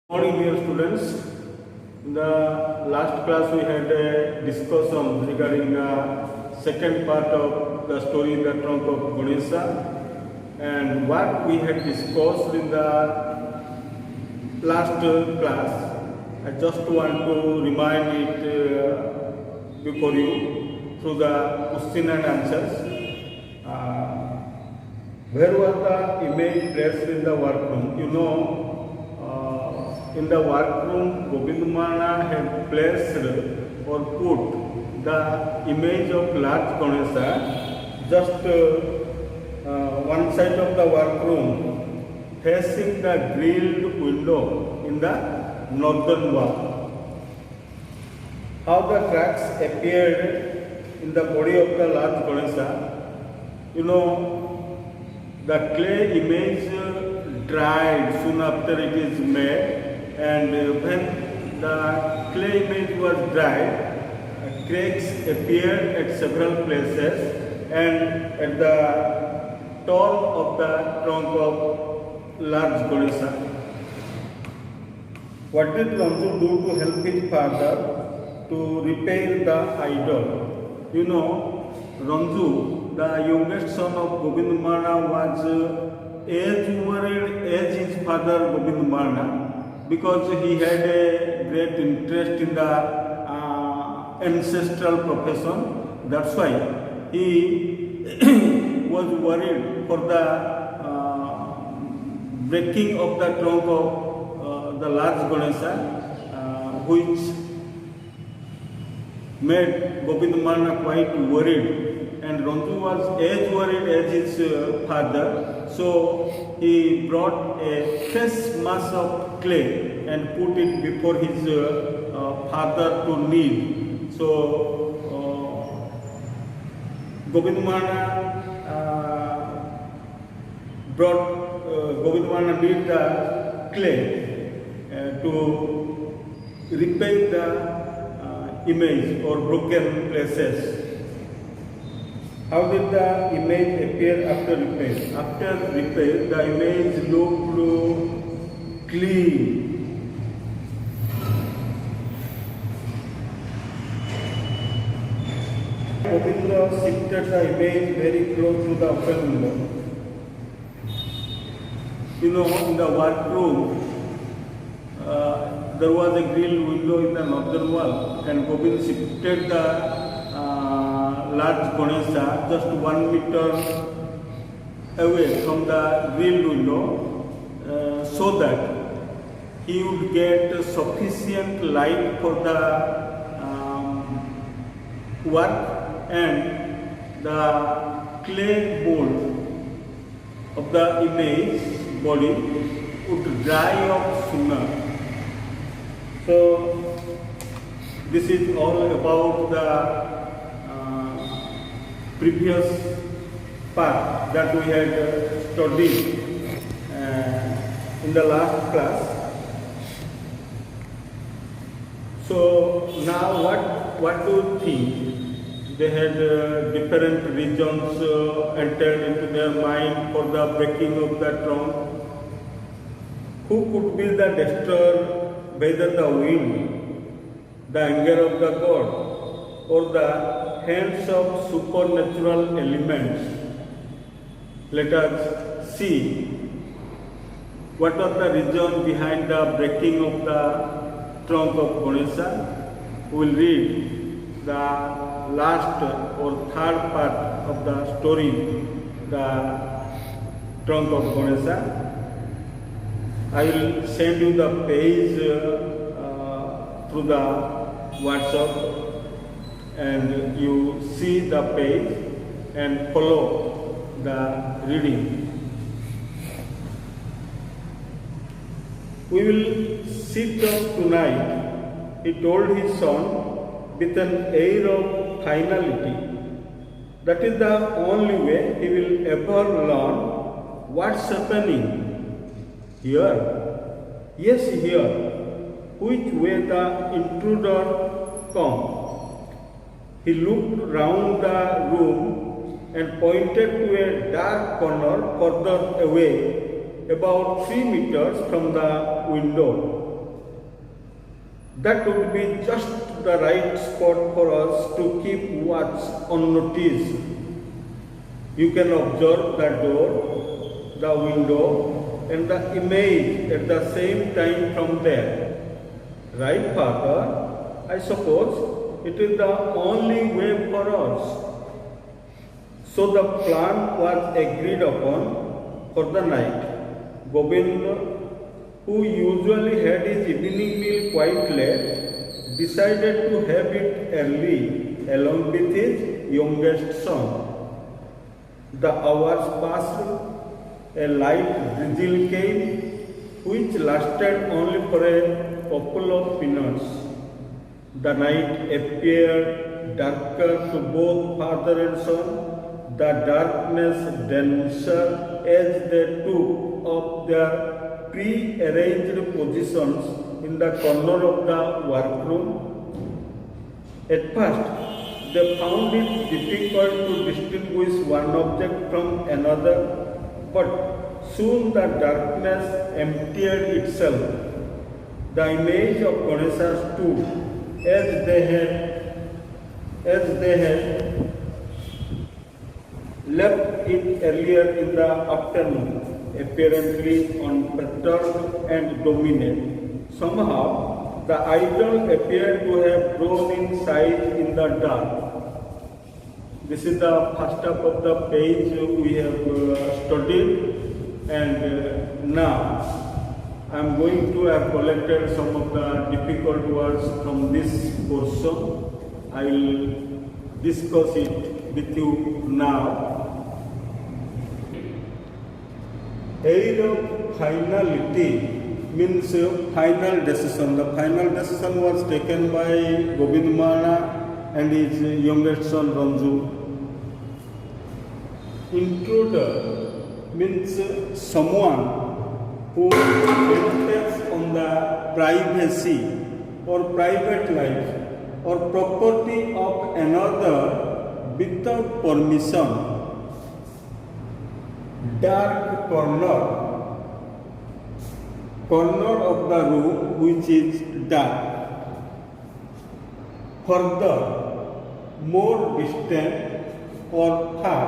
Morning, dear students. In the last class, we had a discussion regarding the second part of the story, The Trunk of Ganesha, and what we had discussed in the last class. I just want to remind it before you through the question and answers. Where was the image placed in the workroom? You know. In the workroom, Gobind Mahana had placed or put the image of Lord Ganesha just one side of the workroom facing the grilled window in the northern wall. How the cracks appeared in the body of the Lord Ganesha, you know, the clay image dried soon after it is made. And when the clay image was dried, cracks appeared at several places and at the top of the trunk of Lord Ganesha. What did Ranju do to help his father to repair the idol? You know, Ranju, the youngest son of Gobind Mahana, was as worried as his father Gobind Mahana, because he had a great interest in the ancestral profession. That's why he was worried for the breaking of the trunk of the Lord Ganesha, which made Gobind Mahana quite worried. And Ranju was as worried as his father, so he brought a fresh mass of clay and put it before his father to knead. So Gobind Mahana Gobind Mahana knead the clay to repair the image or broken places. How did the image appear after repair? After repair, the image looked clean. Govindra shifted the image very close to the open window. You know, in the workroom, there was a grilled window in the northern wall, and Gobind shifted the Lord Ganesha just 1 meter away from the grilled window so that he would get sufficient light for the work, and the clay mold of the image body would dry off sooner. So this is all about the previous part that we had studied in the last class. So now what do you think? They had different reasons entered into their mind for the breaking of the trunk. Who could be the destroyer, whether the wind, the anger of the god, or the hands of supernatural elements? Let us see what are the reasons behind the breaking of the trunk of Ganesha. We will read the last or third part of the story, the trunk of Ganesha. I will send you the page through the WhatsApp, and you see the page and follow the reading. We will sit up tonight, he told his son with an air of finality. That is the only way he will ever learn what's happening here. Yes, here. Which way the intruder come? He looked round the room and pointed to a dark corner further away, about 3 meters from the window. That would be just the right spot for us to keep watch unnoticed. You can observe the door, the window, and the image at the same time from there. Right, Father? I suppose it is the only way for us. So the plan was agreed upon for the night. Govind, who usually had his evening meal quite late, decided to have it early along with his youngest son. The hours passed, a light drizzle came, which lasted only for a couple of minutes. The night appeared darker to both father and son, the darkness denser as they took up their pre-arranged positions in the corner of the workroom. At first, they found it difficult to distinguish one object from another, but soon the darkness emptied itself. The image of Ganesha stood as they had left it earlier in the afternoon, apparently unperturbed and dominant. Somehow, the idol appeared to have grown in size in the dark. This is the first half of the page we have studied, and now I am going to have collected some of the difficult words from this portion. I will discuss it with you now. Aid of finality means final decision. The final decision was taken by Govind Mahana and his youngest son Ranju. Intruder means someone who enters on the privacy or private life or property of another without permission. Dark corner of the room which is dark. Further, more distant or far.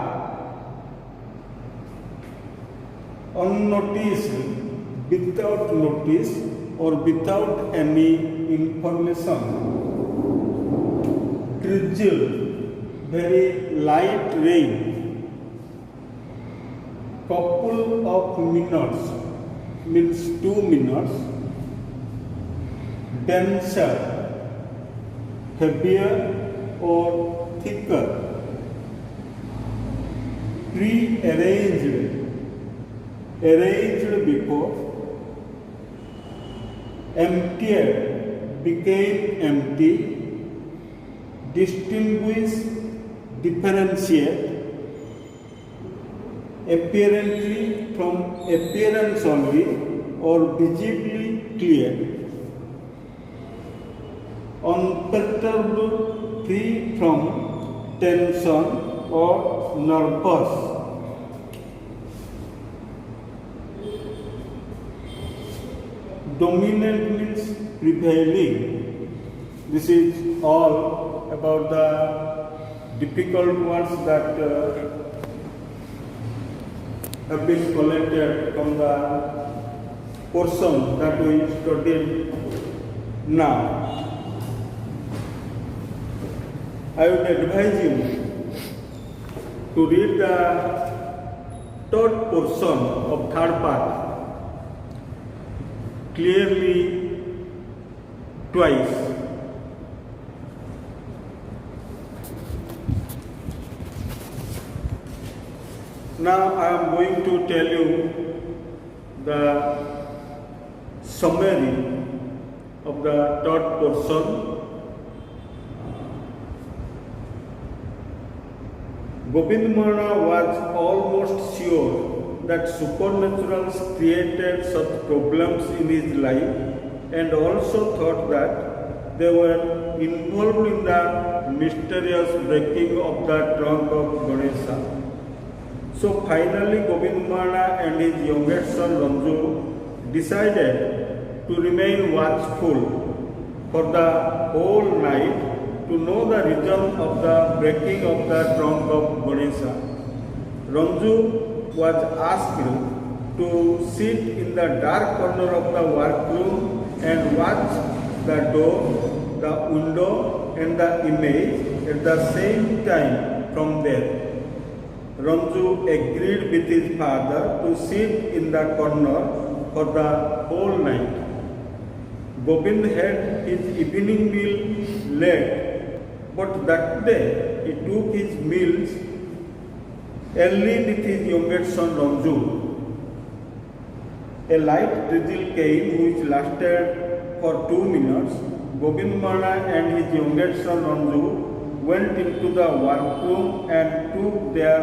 Unnoticed, without notice or without any information. Drizzle, very light rain. Couple of minutes means 2 minutes. Denser, heavier or thicker. Pre-arranged, arranged before. Emptied, became empty. Distinguish, differentiate. Apparently from appearance only or visibly clear. Unperturbed, free from tension or nervous. Dominant means prevailing. This is all about the difficult words that have been collected from the portion that we studied now. I would advise you to read the third portion of third part clearly twice. Now I am going to tell you the summary of the third portion. Govind Mahana was almost sure that supernaturals created such problems in his life and also thought that they were involved in the mysterious breaking of the trunk of Ganesha. So finally Govind Mahana and his youngest son Ranju decided to remain watchful for the whole night to know the reason of the breaking of the trunk of Ganesha. Ranju was asked to sit in the dark corner of the workroom and watch the door, the window and the image at the same time from there. Ranju agreed with his father to sit in the corner for the whole night. Gobind had his evening meal late, but that day he took his meals early with his youngest son Ranju. A light drizzle came which lasted for 2 minutes. Gobind Mara and his youngest son Ranju went into the workroom and took their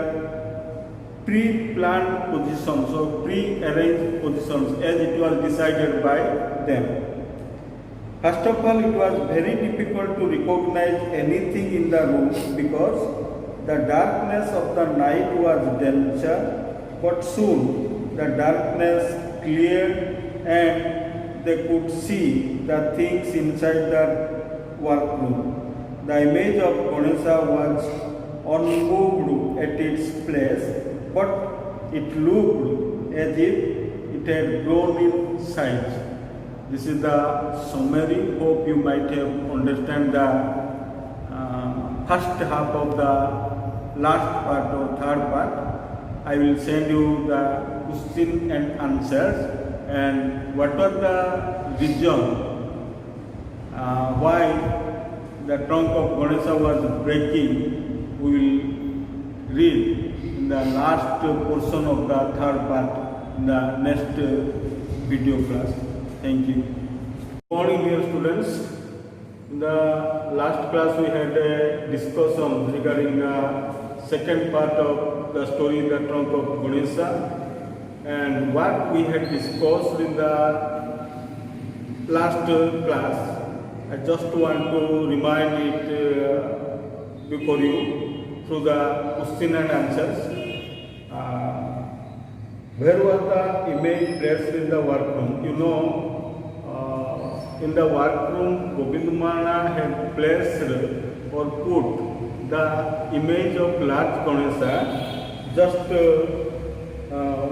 pre-planned positions or pre-arranged positions as it was decided by them. First of all, it was very difficult to recognize anything in the room because the darkness of the night was denser, but soon the darkness cleared and they could see the things inside the workroom. The image of Ganesha was unmoved at its place, but it looked as if it had grown in size. This is the summary. Hope you might have understand the first half of the last part or third part. I will send you the question and answers and what are the reason why the trunk of Ganesha was breaking. We will read in the last portion of the third part in the next video class. Thank you. Good morning, dear students. In the last class we had a discussion regarding the second part of the story, the trunk of Ganesha, and what we had discussed in the last class. I just want to remind it before you through the question and answers. Where was the image placed in the workroom? You know, in the workroom, Gobind Mara had placed or put the image of Lord Ganesha just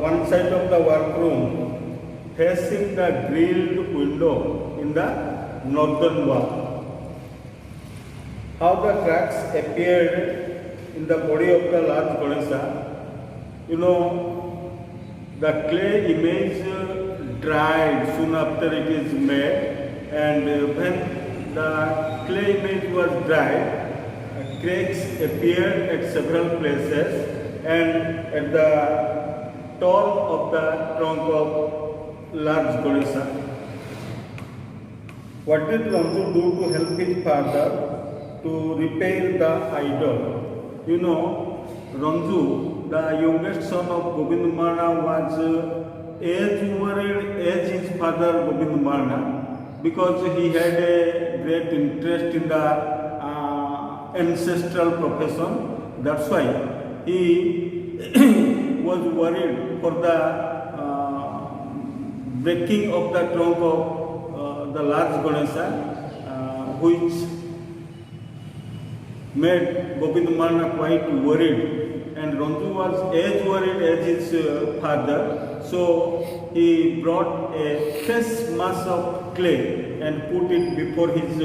one side of the workroom, facing the grilled window in the northern wall. How the cracks appeared in the body of the Lord Ganesha? You know, the clay image dried soon after it is made, and when the clay image was dried, cracks appeared at several places and at the top of the trunk of Lord Ganesha. What did Ranju do to help his father to repair the idol? You know, Ranju, the youngest son of Gobind Mara, was as worried as his father Gobind Mara, because he had a great interest in the ancestral profession. That's why he was worried for the breaking of the trunk of the Lord Ganesha, which made Gobind Mara quite worried. And Ranju was as worried as his father, so he brought a fresh mass of clay and put it before his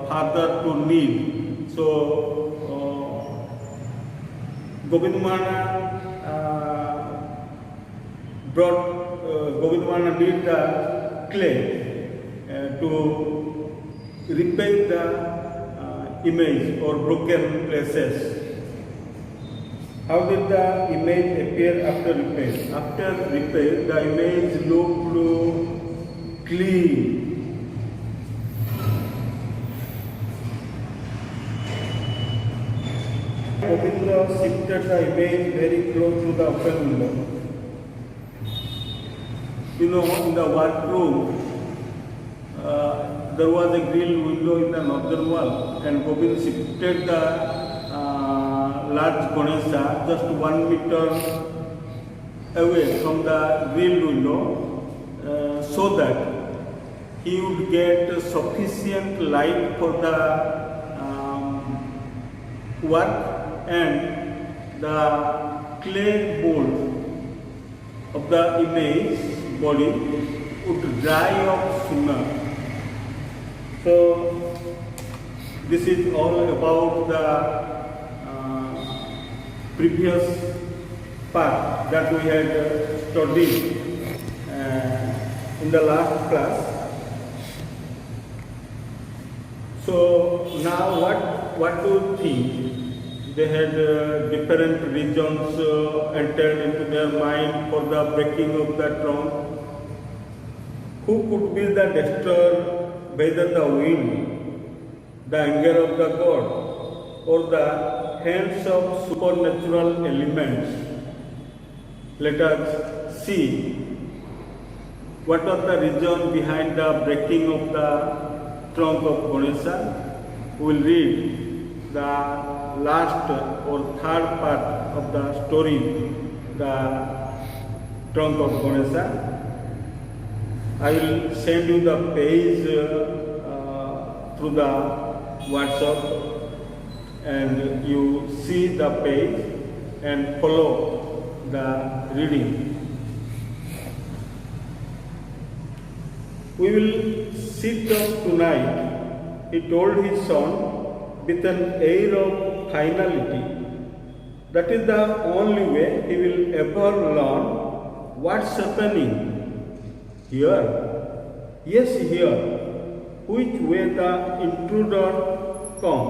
father to knead. So Gobind Mara knead the clay to repair the image or broken places. How did the image appear after repair? After repair, the image looked clean. Govinda shifted the image very close to the open window. You know, in the workroom, there was a grill window in the northern wall, and Govind shifted the Lord Ganesha just 1 meter away from the grill window, so that he would get sufficient light for the work, and the clay mold of the image body would dry up sooner. So this is all about the previous part that we had studied in the last class. So now what do you think? They had different regions entered into their mind for the breaking of the trunk. Who could be the destroyer, whether the wind, the anger of the god, or the hands of supernatural elements? Let us see what was the reason behind the breaking of the trunk of Ganesha. We will read the last or third part of the story, the trunk of Ganesha. I will send you the page through the WhatsApp, and you see the page and follow the reading. We will sit down tonight, he told his son, with an air of finality. That is the only way he will ever learn what's happening. Here? Yes, here. Which way the intruder come?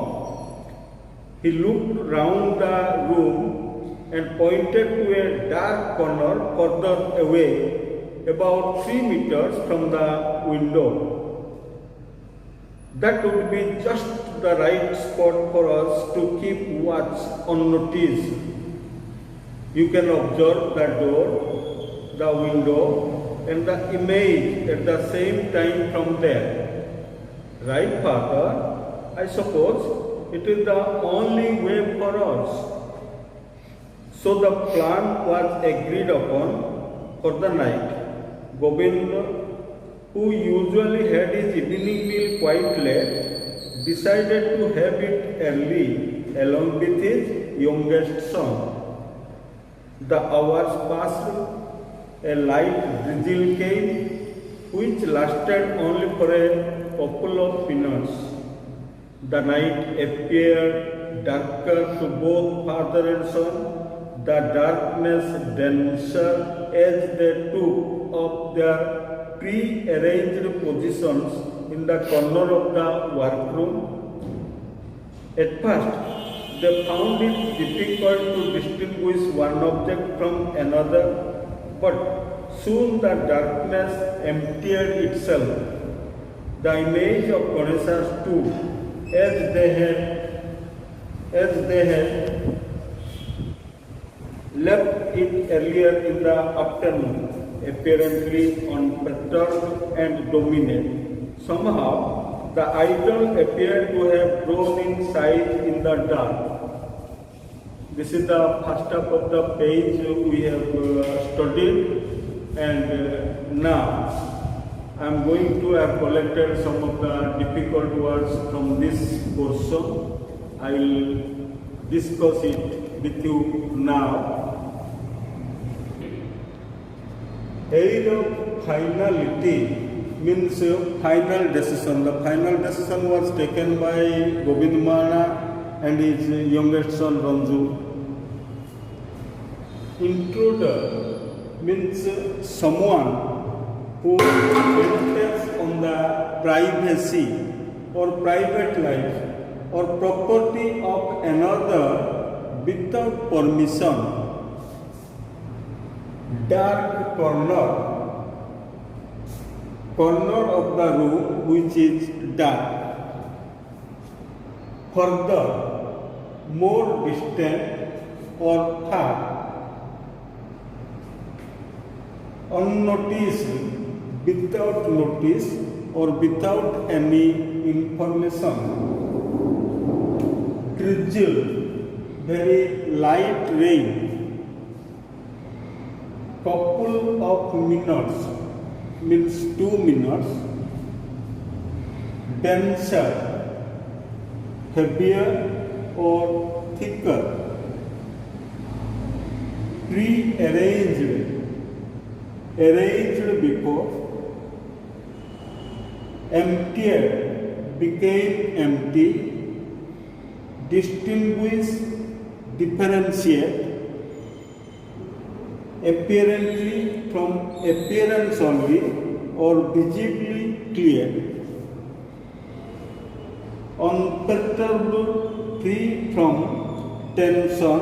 He looked round the room and pointed to a dark corner further away, about 3 meters from the window. That would be just the right spot for us to keep watch unnoticed. You can observe the door, the window, and the image at the same time from there. Right, Father? I suppose it is the only way for us. So the plan was agreed upon for the night. Govind, who usually had his evening meal quite late, decided to have it early along with his youngest son. The hours passed. A light drizzle came, which lasted only for a couple of minutes. The night appeared darker to both father and son, the darkness denser as they took up their pre-arranged positions in the corner of the workroom. At first, they found it difficult to distinguish one object from another, but soon the darkness emptied itself. The image of Ganesha stood as they had left it earlier in the afternoon, apparently unperturbed and dominant. Somehow, the idol appeared to have grown in size in the dark. This is the first half of the page we have studied, and now I am going to have collected some of the difficult words from this portion. I will discuss it with you now. Aid of finality means final decision. The final decision was taken by Govind Mana and his youngest son Ranju. Intruder means someone who enters on the privacy or private life or property of another without permission. Dark corner of the room which is dark. Further, more distant or far. Unnoticed, without notice or without any information. Drizzle, very light rain. Couple of minutes means 2 minutes. denser, heavier or thicker, pre-arranged, arranged before, emptied, became empty, distinguish, differentiate, apparently from appearance only or visibly clear, unperturbed, free from tension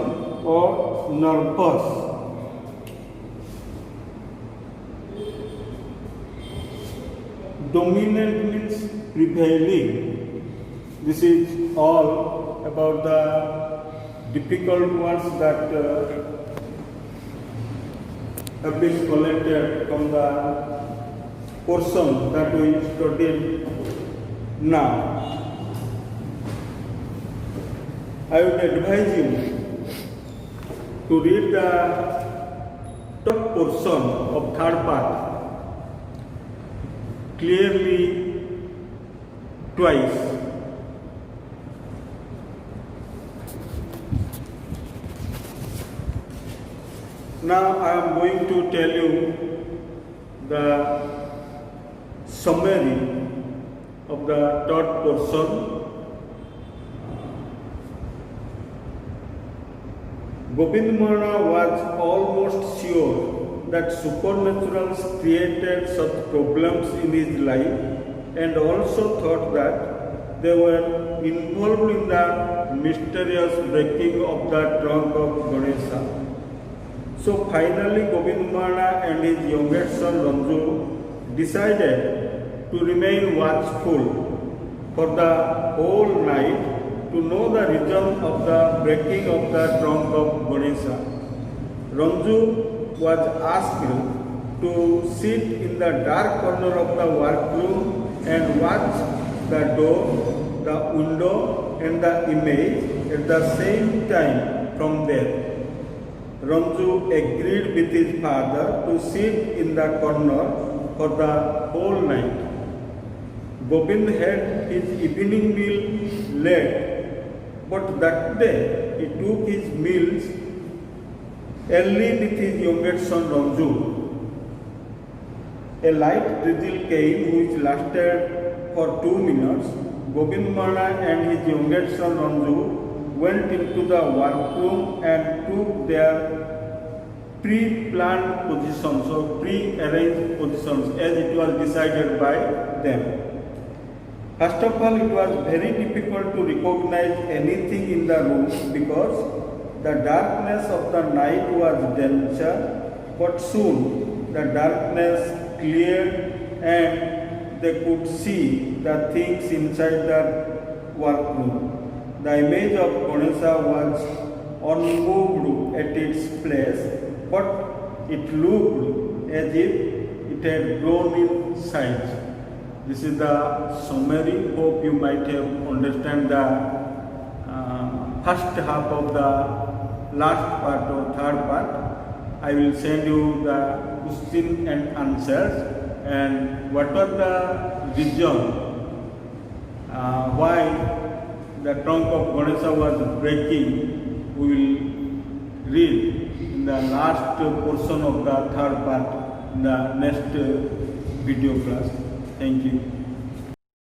or nervous. Dominant means prevailing. This is all about the difficult words that have been collected from the portion that we studied now. I would advise you to read the top portion of third part clearly twice. Now I am going to tell you the summary of the third portion. Gobind Mahana was almost sure that supernaturals created such problems in his life and also thought that they were involved in the mysterious breaking of the trunk of Ganesha. So finally Gobind Mahana and his youngest son Ranju decided to remain watchful for the whole night to know the reason of the breaking of the trunk of Ganesha. Ranju was asked to sit in the dark corner of the workroom and watch the door, the window and the image at the same time from there. Ranju agreed with his father to sit in the corner for the whole night. Gobind had his evening meal late, but that day he took his meals early with his youngest son Ranju. A light drizzle came which lasted for 2 minutes. Gobind Mahana and his youngest son Ranju went into the workroom and took their pre-planned positions or pre-arranged positions as it was decided by them. First of all, it was very difficult to recognize anything in the room because the darkness of the night was denser, but soon the darkness cleared and they could see the things inside the workroom. The image of Ganesha was unmoved at its place, but it looked as if it had grown in size. This is the summary. Hope you might have understand the first half of the last part or third part. I will send you the question and answers and what was the reason why the trunk of Ganesha was breaking. We will read in the last portion of the third part in the next video class. Thank you.